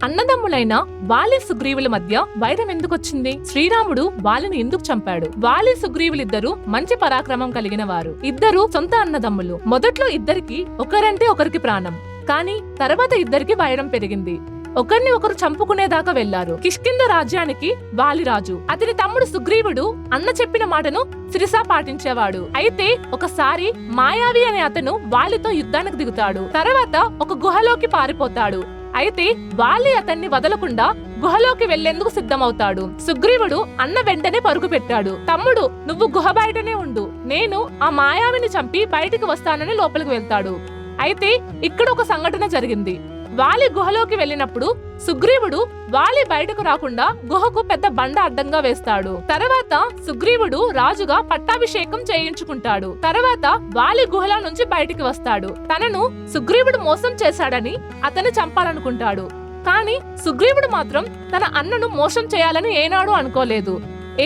అన్నదమ్ములైన వాలి సుగ్రీవుల మధ్య వైరం ఎందుకొచ్చింది? శ్రీరాముడు వాలిని ఎందుకు చంపాడు? వాలి సుగ్రీవులిద్దరూ మంచి పరాక్రమం కలిగిన వారు. ఇద్దరు సొంత అన్నదమ్ములు. మొదట్లో ఇద్దరికి ఒకరంటే ఒకరికి ప్రాణం. కానీ తర్వాత ఇద్దరికి వైరం పెరిగింది. ఒకరిని ఒకరు చంపుకునేదాకా వెళ్లారు. కిష్కింద రాజ్యానికి వాలి రాజు. అతని తమ్ముడు సుగ్రీవుడు అన్న చెప్పిన మాటను శిరసా పాటించేవాడు. అయితే ఒకసారి మాయావి అనే అతను వాలితో యుద్ధానికి దిగుతాడు. తర్వాత ఒక గుహలోకి పారిపోతాడు. అయితే వాలి అతన్ని వదలకుండా గుహలోకి వెళ్లేందుకు సిద్ధమవుతాడు. సుగ్రీవుడు అన్న వెంటనే పరుగు పెట్టాడు. తమ్ముడు, నువ్వు గుహ బయటనే ఉండు, నేను ఆ మాయావిని చంపి బయటికి వస్తానని లోపలికి వెళ్తాడు. అయితే ఇక్కడ ఒక సంఘటన జరిగింది. వాలి గుహలోకి వెళ్ళినప్పుడు సుగ్రీవుడు వాలి బయటకు రాకుండా గుహకు పెద్ద బండ అడ్డంగా వేస్తాడు. తర్వాత సుగ్రీవుడు రాజుగా పట్టాభిషేకం చేయించుకుంటాడు. తర్వాత వాలి గుహల నుంచి బయటికి వస్తాడు. తనను సుగ్రీవుడు మోసం చేశాడని అతన్ని చంపాలనుకుంటాడు. కానీ సుగ్రీవుడు మాత్రం తన అన్నను మోసం చేయాలని ఏనాడు అనుకోలేదు.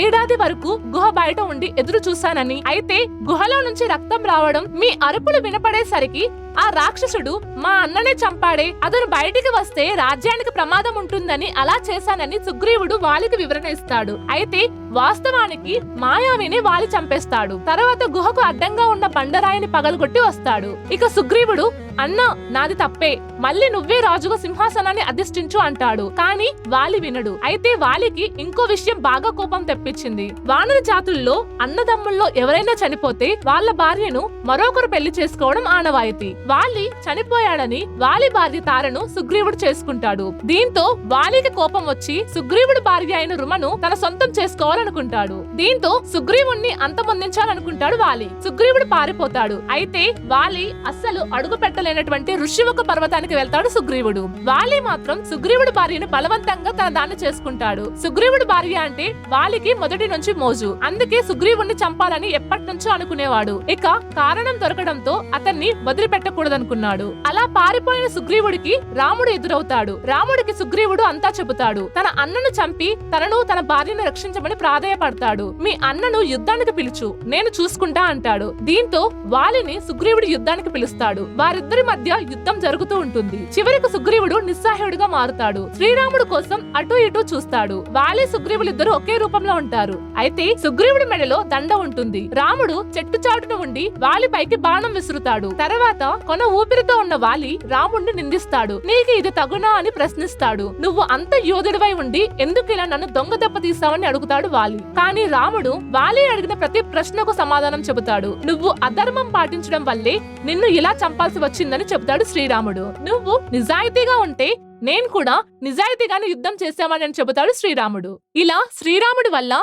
ఏడాది వరకు గుహ బయట ఉండి ఎదురు చూశానని, అయితే గుహలో నుంచి రక్తం రావడం, మీ అరుపులు వినపడేసరికి ఆ రాక్షసుడు మా అన్ననే చంపాడే, అతను బయటికి వస్తే రాజ్యానికి ప్రమాదం ఉంటుందని అలా చేశానని సుగ్రీవుడు వాలికి వివరణ ఇస్తాడు. అయితే వాస్తవానికి మాయావిని వాలి చంపేస్తాడు. తర్వాత గుహకు అడ్డంగా ఉన్న బండరాయిని పగలగొట్టి వస్తాడు. ఇక సుగ్రీవుడు, అన్నా నాది తప్పే, మళ్ళీ నువ్వే రాజుగా సింహాసనాన్ని అధిష్ఠించు అంటాడు. కానీ వాలి వినడు. అయితే వాలికి ఇంకో విషయం బాగా కోపం తెప్పించింది. వానర జాతుల్లో అన్నదమ్ముల్లో ఎవరైనా చనిపోతే వాళ్ళ భార్యను మరొకరు పెళ్లి చేసుకోవడం ఆనవాయితీ. వాలి చనిపోయాడని వాలి భార్య తారను సుగ్రీవుడు చేసుకుంటాడు. దీంతో వాలికి కోపం వచ్చి సుగ్రీవుడు భార్య అయిన రుమను తన సొంతం చేసుకోవాలనుకుంటాడు. దీంతో సుగ్రీవుణ్ణి అంతమొందించాలనుకుంటాడు వాలి. సుగ్రీవుడు పారిపోతాడు. అయితే వాలి అస్సలు అడుగు పెట్టలేనటువంటి ఋషిముఖ పర్వతానికి వెళ్తాడు సుగ్రీవుడు. వాలి మాత్రం సుగ్రీవుడు భార్యను బలవంతంగా తన దాన్ని చేసుకుంటాడు. సుగ్రీవుడు భార్య అంటే వాలికి మొదటి నుంచి మోజు. అందుకే సుగ్రీవుణ్ణి చంపాలని ఎప్పటి నుంచో అనుకునేవాడు. ఇక కారణం దొరకడంతో అతన్ని వదిలిపెట్టకూడదనుకున్నాడు. అలా పారిపోయిన సుగ్రీవుడికి రాముడు ఎదురవుతాడు. రాముడికి సుగ్రీవుడు అంతా చెబుతాడు. తన అన్నను చంపి తనను తన భార్యను రక్షించమని ప్రాధేయపడతాడు. మీ అన్నను యుద్ధానికి పిలుచు, నేను చూసుకుంటా అంటాడు. దీంతో వాలిని సుగ్రీవుడు యుద్ధానికి పిలుస్తాడు. వారిద్దరి మధ్య యుద్ధం జరుగుతూ ఉంటుంది. చివరికి సుగ్రీవుడు నిస్సహాయుడిగా మారుతాడు. శ్రీరాముడు కోసం అటు ఇటు చూస్తాడు. వాలి సుగ్రీవులిద్దరూ ఒకే రూపంలో ఉంటారు. అయితే సుగ్రీవుడి మెడలో దండ ఉంటుంది. రాముడు చెట్టు చాటున ఉండి వాలిపైకి బాణం విసురుతాడు. తర్వాత కొన ఊపిరితో ఉన్న వాలి రాముడిని నిందిస్తాడు. నీకు ఇది తగునా అని ప్రశ్నిస్తాడు. నువ్వు అంత యోధుడివై ఉండి ఎందుకు ఇలా నన్ను దొంగ దెబ్బ తీస్తావని అడుగుతాడు వాలి. కానీ రాముడు వాలి అడిగిన ప్రతి ప్రశ్నకు సమాధానం చెబుతాడు. నువ్వు అధర్మం పాటించడం వల్లే నిన్ను ఇలా చంపాల్సి వచ్చిందని చెబుతాడు శ్రీరాముడు. నువ్వు నిజాయితీగా ఉంటే నేను కూడా నిజాయితీగానే యుద్ధం చేశామని చెబుతాడు శ్రీరాముడు. ఇలా శ్రీరాముడి వల్ల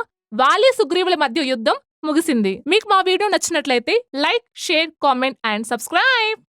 వాలి సుగ్రీవుల మధ్య యుద్ధం ముగిసింది. మీకు మా వీడియో నచ్చినట్లయితే like, share, comment and subscribe.